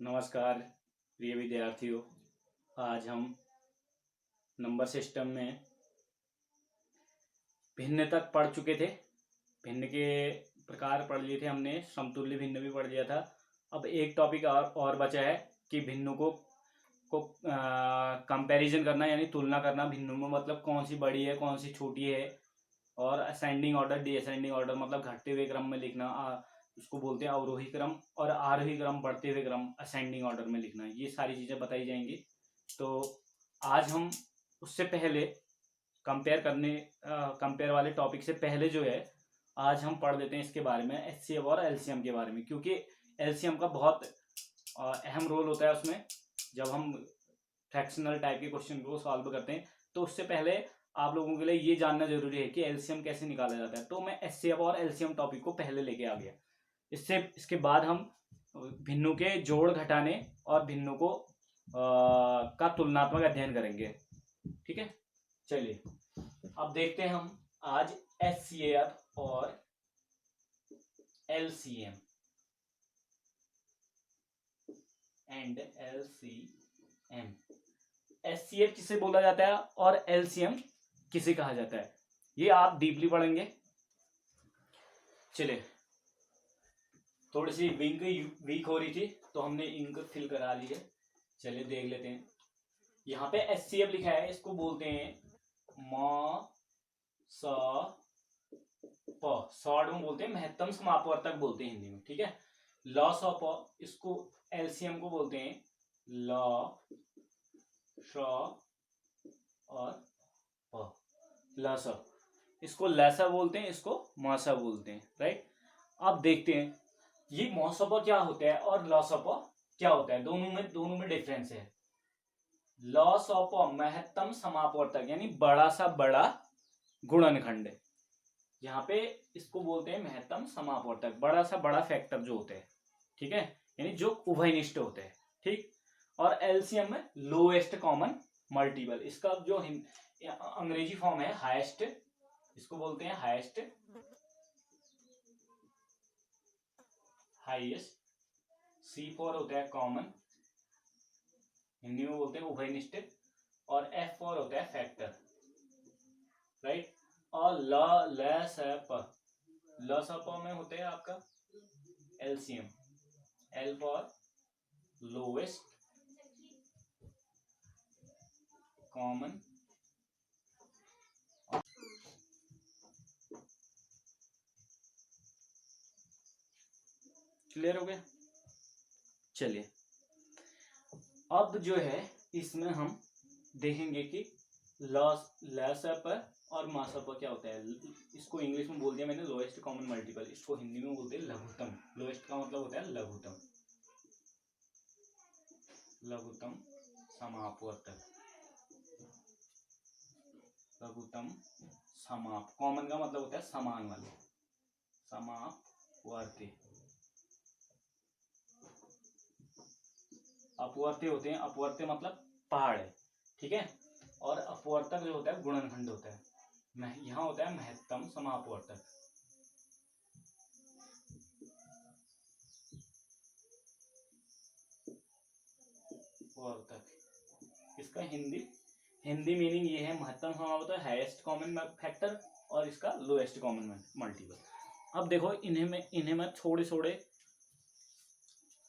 नमस्कार प्रिय विद्यार्थियों। आज हम नंबर सिस्टम में भिन्न तक पढ़ चुके थे। भिन्न के प्रकार पढ़ लिए थे हमने, समतुल्य भिन्न भी पढ़ लिया था। अब एक टॉपिक और बचा है कि भिन्नों को कंपैरिजन करना, यानी तुलना करना भिन्नों में। मतलब कौन सी बड़ी है, कौन सी छोटी है। और असेंडिंग ऑर्डर, डिसेंडिंग ऑर्डर, मतलब घटते हुए क्रम में लिखना, उसको बोलते हैं अवरोही क्रम। और आरोही क्रम, बढ़ते हुए क्रम, असेंडिंग ऑर्डर में लिखना। ये सारी चीज़ें बताई जाएंगी। तो आज हम उससे पहले कंपेयर वाले टॉपिक से पहले जो है, आज हम पढ़ देते हैं इसके बारे में, एचसीएफ और एलसीएम के बारे में। क्योंकि एलसीएम का बहुत अहम रोल होता है उसमें, जब हम फ्रैक्शनल टाइप के क्वेश्चन को सॉल्व करते हैं। तो उससे पहले आप लोगों के लिए ये जानना जरूरी है कि एलसीएम कैसे निकाला जाता है। तो मैं एचसीएफ और एलसीएम टॉपिक को पहले लेके आ गया। इसके बाद हम भिन्नों के जोड़ घटाने और भिन्नों को का तुलनात्मक अध्ययन करेंगे। ठीक है, चलिए अब देखते हैं हम आज एचसीएफ और एलसीएम एंड एलसीएम। एचसीएफ किसे बोला जाता है और एलसीएम किसे कहा जाता है, ये आप डीपली पढ़ेंगे। चलिए, थोड़ी सी इंक वीक हो रही थी तो हमने इंक फिल करा ली है। चलिए देख लेते हैं। यहाँ पे एचसीएफ लिखा है, इसको बोलते हैं म स प, शॉर्ट में बोलते हैं, महत्तम समापवर्तक बोलते हैं हिंदी में। ठीक है, ल स प, इसको एलसीएम को बोलते हैं ल श और प। ल स, इसको लसा बोलते हैं, इसको मासा बोलते हैं। राइट, अब देखते हैं ये मौसप क्या होता है और लसप क्या होता है। दोनों में डिफरेंस है। लसप महत्तम समापवर्तक, यानी बड़ा सा बड़ा गुणनखंड। यहाँ पे इसको बोलते हैं महत्तम समापवर्तक, बड़ा सा बड़ा फैक्टर जो होते हैं। ठीक है, यानी जो उभयनिष्ठ होते हैं। ठीक, और एलसीएम में लोएस्ट कॉमन मल्टीपल। इसका जो अंग्रेजी फॉर्म है हाईएस्ट, इसको बोलते हैं हाईएस्ट C4 होता है कॉमन, हिंदी में बोलते हैं उभयनिष्ठ। और F4 होता है फैक्टर। राइट, और ल स प में होते हैं आपका LCM, L for lowest common. Clear हो गया। चलिए अब जो है इसमें हम देखेंगे कि लसप और मासप क्या होता है। इसको इंग्लिश में बोल दिया मैंने लोएस्ट कॉमन मल्टीपल, इसको हिंदी में बोलते हैं लघुत्तम। लोएस्ट का मतलब होता है लघुत्तम, लघुत्तम समापवर्तक, लघुत्तम समाप। कॉमन का मतलब होता है समान वाले, समापवर्ती। अपवर्ती होते हैं, अपवर्ती मतलब पहाड़ है। ठीक है, और अपवर्तक जो होता है गुणनखंड होता है। यहाँ होता है महत्तम समापवर्तक। इसका हिंदी मीनिंग ये है, महत्तम समापवर्तक हाईएस्ट कॉमन फैक्टर, और इसका लोएस्ट कॉमन मल्टीपल। अब देखो इन्हें मैं थोड़े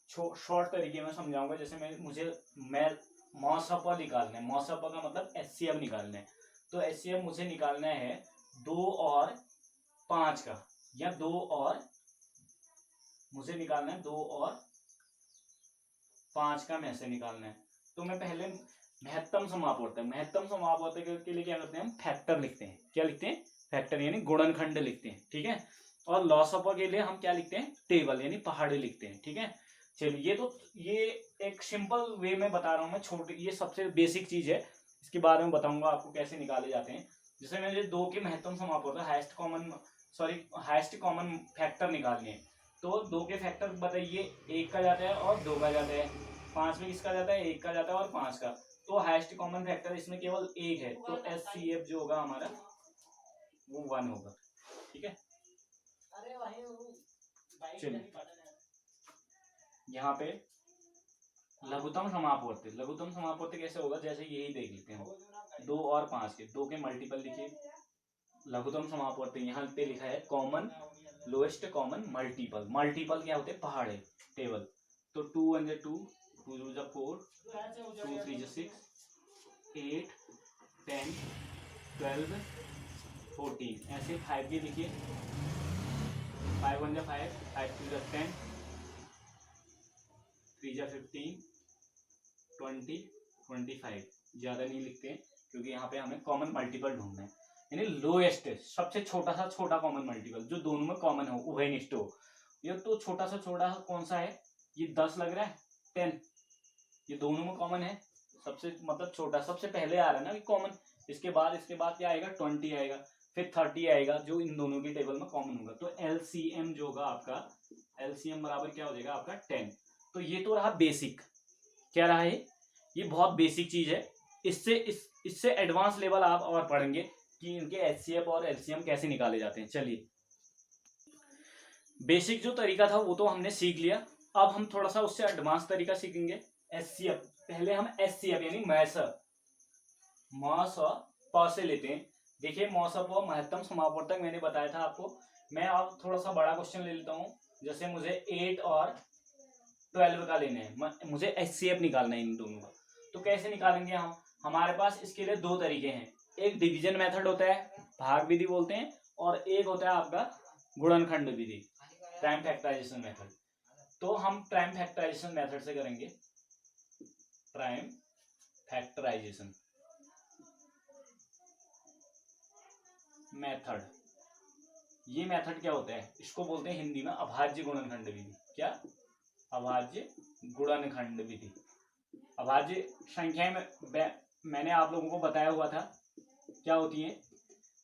शॉर्ट तरीके में समझाऊंगा। जैसे मैं मौसप निकालना है, मौसप का मतलब एचसीएफ निकालना है। तो एचसीएफ मुझे निकालना है 2 और 5 का, या 2 और मुझे निकालना है 2 और 5 का में से निकालना है। तो मैं पहले महत्तम समापवर्तक के लिए क्या करते हैं, हम फैक्टर लिखते हैं। क्या लिखते हैं, फैक्टर, यानी गुणनखंड लिखते हैं। ठीक है, और लॉसअप के लिए हम क्या लिखते हैं, टेबल, यानी पहाड़ी लिखते हैं। ठीक है, चलिए ये एक सिंपल वे में बता रहा हूं मैं, छोटे, ये सबसे बेसिक चीज है। इसके बारे में बताऊंगा आपको कैसे निकाले जाते हैं। जैसे मुझे 2 के महत्तम समापवर्तक हाईएस्ट कॉमन फैक्टर निकालने हैं। तो 2 के फैक्टर बताइए, 1 का जाता है और 2 का जाता है। 5 में किसका जाता है, 1 का जाता है और 5 का। तो हाईएस्ट कॉमन फैक्टर इसमें केवल 1 है, तो एचसीएफ जो होगा हमारा वो 1 होगा। ठीक है, चलिए यहाँ पे लघुत्तम समापवर्ती, लघुत्तम समापवर्ती कैसे होगा, जैसे यही देख लेते हैं, 2 और 5 के 2 के मल्टीपल लिखिए। लघुत्तम समापवर्ती यहाँ पे लिखा है common lowest common multiple. Multiple क्या होते हैं, पहाड़े टेबल। तो 2 1 जा 2, 2 2 जा 4, 2 3 जा 6, 8 10 12 14, ऐसे 5 भी लिखिए। 5 1 जा 5, 5 2 जा 10, 3 जा 15, 20 25। ज्यादा नहीं लिखते हैं क्योंकि यहाँ पे हमें कॉमन मल्टीपल ढूंढना है, यानी लोएस्ट सबसे छोटा सा छोटा कॉमन मल्टीपल जो दोनों में कॉमन हो, उभयनिष्ठ हो। ये तो छोटा सा छोटा कौन सा है, ये 10 लग रहा है, 10, ये दोनों में कॉमन है। सबसे मतलब छोटा सबसे पहले आ रहा है ना कॉमन, इसके बाद क्या आएगा, 20 आएगा, फिर 30 आएगा जो इन दोनों की टेबल में कॉमन होगा। तो एलसीएम जो होगा आपका, एलसीएम बराबर क्या हो जाएगा आपका 10। तो ये तो रहा बेसिक, क्या रहा है, ये बहुत बेसिक चीज है। इससे एडवांस लेवल आप और पढ़ेंगे कि इनके एचसीएफ और एलसीएम कैसे निकाले जाते हैं। चलिए, बेसिक जो तरीका था वो तो हमने सीख लिया, अब हम थोड़ा सा उससे एडवांस तरीका सीखेंगे एचसीएफ। पहले हम एचसीएफ यानी प से लेते हैं। देखिए प महत्तम समापवर्तक मैंने बताया था आपको। मैं अब थोड़ा सा बड़ा क्वेश्चन ले लेता हूँ, जैसे मुझे 8 और 12 का लेना है, मुझे एचसीएफ निकालना है इन दोनों का। तो कैसे निकालेंगे हम, हमारे पास इसके लिए दो तरीके हैं, एक डिवीजन मेथड होता है, भाग विधि बोलते हैं, और एक होता है आपका गुणनखंड विधि, प्राइम फैक्टराइजेशन मेथड। तो हम प्राइम फैक्टराइजेशन मेथड से करेंगे, प्राइम फैक्टराइजेशन मेथड। ये मेथड क्या होता है, इसको बोलते हैं हिंदी में अभाज्य गुणनखंड विधि। क्या, अभाज्य गुणनखंड विधि। अभाज्य संख्याएं में मैंने आप लोगों को बताया हुआ था क्या होती है।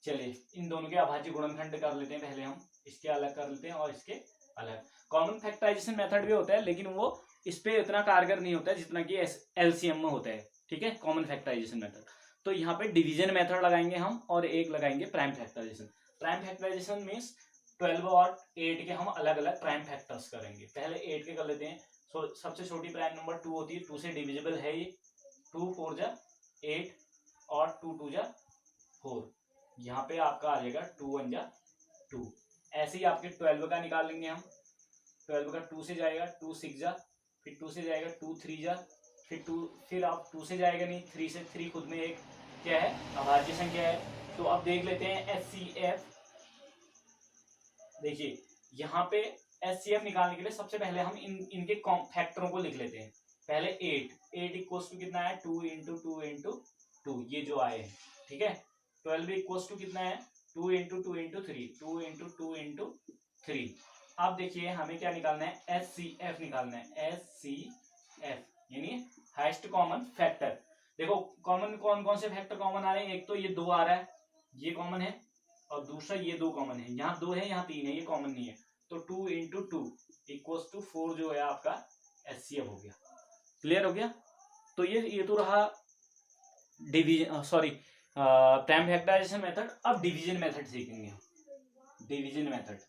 चलिए इन दोनों के अभाज्य गुणनखंड कर लेते हैं पहले हम, इसके अलग कर लेते हैं और इसके अलग। कॉमन फैक्टराइजेशन मेथड भी होता है लेकिन वो इस पे इतना कारगर नहीं होता है जितना कि एलसीएम में होता है, ठीक है, कॉमन फैक्टराइजेशन मेथड। तो यहाँ पे डिवीजन मेथड लगाएंगे हम और एक लगाएंगे prime factorisation. Prime factorisation means 12 और 8 के हम अलग अलग प्राइम फैक्टर्स करेंगे। पहले 8 के कर लेते हैं। सबसे छोटी प्राइम नंबर 2 होती है, 2 से डिविजिबल है ये, 2 4 जा 8 और 2 2 जा 4। यहाँ पे आपका आ जाएगा 2 1 जा 2। ऐसे ही आपके 12 का निकाल लेंगे हम। 12 का 2 से जाएगा, 2 6 जा, फिर 2 से जाएगा 2 3 जा, फिर आप 2 से जाएगा नहीं, 3 से, 3 खुद में एक क्या है, अभाज्य संख्या है। तो अब देख लेते हैं एचसीएफ। देखिए यहाँ पे एचसीएफ निकालने के लिए सबसे पहले हम इनके फैक्टरों को लिख लेते हैं। पहले 8 इक्वल्स टू कितना है, 2 इंटू 2 इंटू 2, ये जो आए हैं, ठीक है। 12 इक्वल्स टू कितना है, 2 इंटू 2 इंटू 3, 2 इंटू 2 इंटू 3। अब देखिए हमें क्या निकालना है, एचसीएफ निकालना है। एचसीएफ यानी हाईएस्ट कॉमन फैक्टर। देखो कॉमन कौन कौन से फैक्टर कॉमन आ रहे हैं, एक तो ये 2 आ रहा है, ये कॉमन है, और दूसरा ये 2 कॉमन है। यहाँ 2 है, यहाँ 3 है, ये कॉमन नहीं है। तो 2 इंटू 2 इक्वल्स टू 4 जो है आपका एचसीएफ हो गया। क्लियर हो गया। तो ये तो रहा division, sorry prime factorisation method. अब डिवीजन मेथड सीखेंगे हम। डिवीजन मेथड,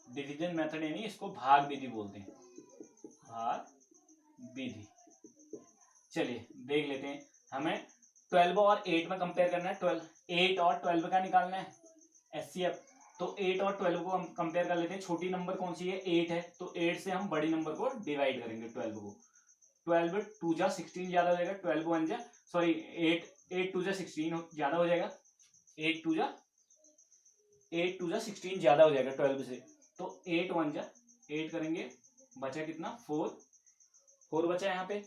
डिवीजन मेथड यानी इसको भाग विधि बोलते हैं, भाग विधि। चलिए देख लेते हैं, हमें 12 और 8 में कंपेयर करना है। 8 और 12 का निकालना है एचसीएफ। तो 8 और 12 को हम कंपेयर कर लेते हैं। छोटी नंबर कौन सी है, 8 है, तो 8 से हम बड़ी नंबर को डिवाइड करेंगे 12 को। 12 2 जा 16 ज्यादा हो जाएगा, 12 1 जा, सॉरी 8 2 जा 16 ज्यादा हो जाएगा, 8 2 जा 16 ज्यादा हो जाएगा 12 से। तो 8 1 जा 8 करेंगे, बचा कितना, 4 बचा यहाँ पे।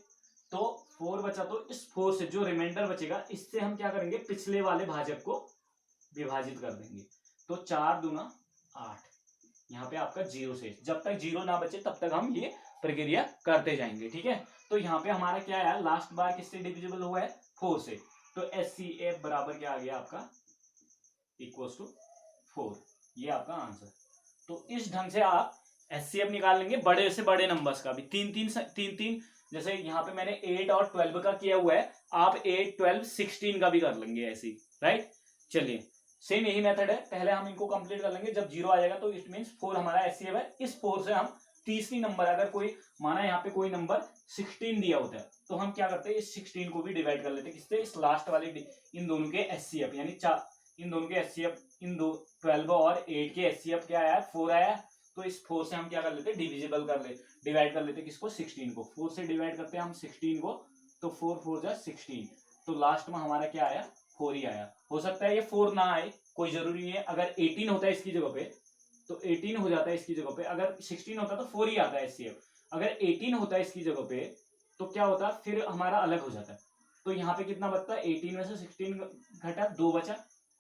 तो 4 बचा, तो इस 4 से जो रिमाइंडर बचेगा इससे हम क्या करेंगे, पिछले वाले भाजक को विभाजित कर देंगे। तो 4 दूना 8, यहाँ पे आपका 0 से, जब तक 0 ना बचे तब तक हम ये प्रक्रिया करते जाएंगे, ठीक है। तो यहाँ पे हमारा क्या है, लास्ट बार किससे डिविजिबल हुआ है, 4 से। तो एचसीएफ बराबर क्या आ गया आपका, इक्वल्स टू 4। ये आपका आंसर। तो इस ढंग से आप एचसीएफ निकाल लेंगे बड़े से बड़े नंबर्स का भी। तीन, जैसे यहाँ पे मैंने 8 और 12 का किया हुआ है, आप 8 12 16 का भी कर लेंगे ऐसे ही, राइट। चलिए सेम यही मेथड है, पहले हम इनको कंप्लीट कर लेंगे। जब 0 आ जाएगा तो इट मींस 4 हमारा एचसीएफ है। इस 4 से हम तीसरी नंबर, अगर कोई माना यहाँ पे कोई नंबर 16 दिया होता है तो हम क्या करते हैं, इस 16 को भी डिवाइड कर लेते हैं किससे, इस लास्ट वाले इन दोनों के एचसीएफ, यानी इन दोनों के एचसीएफ, इन दो 12 और 8 के एचसीएफ क्या आया, 4 आया। तो इस 4 से हम क्या कर लेते हैं, डिविजिबल कर ले, डिवाइड कर लेते हैं किसको, 16 को। 4 से डिवाइड करते हैं हम 16 को, तो 4 4 जा 16, तो लास्ट में हमारा क्या आया, 4 ही आया। हो सकता है ये 4 ना आए, कोई जरूरी नहीं है। अगर 18 होता है इसकी जगह पे तो 18 हो जाता है इसकी जगह पे, अगर 16 होता तो 4 ही आता है एचसीएफ। अगर 18 होता है इसकी जगह पे तो क्या होता, फिर हमारा अलग हो जाता है। तो यहाँ पे कितना बचता है, 18 में से 16 घटा, 2 बचा,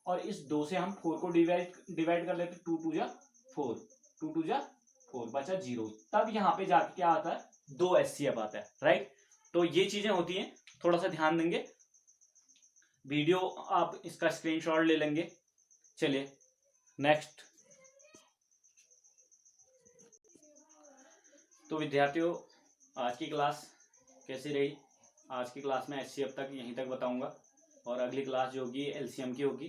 और इस 2 से हम 4 को डिवाइड कर लेते, 2 2 जा 4, 2 2 जा 4, बचा 0। तब यहाँ पे जाके क्या आता है, 2 एचसीएफ आता है, राइट। तो ये चीजें होती हैं, थोड़ा सा ध्यान देंगे। वीडियो आप इसका स्क्रीनशॉट ले लेंगे। चलिए नेक्स्ट। तो विद्यार्थियों, आज की क्लास कैसी रही? आज की क्लास में एचसीएफ तक यहीं तक बताऊंगा, और अगली क्लास जो होगी एलसीएम की होगी।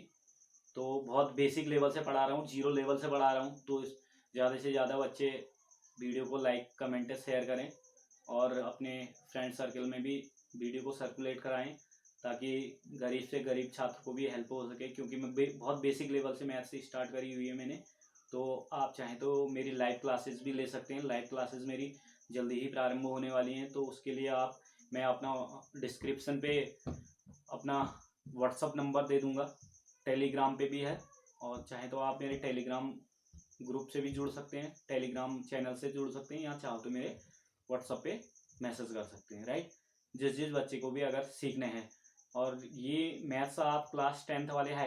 तो बहुत बेसिक लेवल से पढ़ा रहा हूँ, 0 लेवल से पढ़ा रहा हूँ। तो ज़्यादा से ज़्यादा बच्चे वीडियो को लाइक, कमेंट, शेयर करें, और अपने फ्रेंड सर्कल में भी वीडियो को सर्कुलेट कराएं, ताकि गरीब से गरीब छात्र को भी हेल्प हो सके। क्योंकि मैं बहुत बेसिक लेवल से मैथ से स्टार्ट करी हुई है मैंने। तो आप चाहें तो मेरी लाइव क्लासेस भी ले सकते हैं। लाइव क्लासेस मेरी जल्दी ही प्रारंभ होने वाली हैं। तो उसके लिए मैं अपना डिस्क्रिप्शन पे अपना व्हाट्सअप नंबर दे दूंगा, टेलीग्राम पे भी है, और चाहे तो आप मेरे टेलीग्राम ग्रुप से भी जुड़ सकते हैं, टेलीग्राम चैनल से जुड़ सकते हैं, या चाहो तो मेरे व्हाट्सएप पे मैसेज कर सकते हैं, राइट। जिस बच्चे को भी अगर सीखने हैं, और ये मैथ्स आप क्लास 10th वाले हाई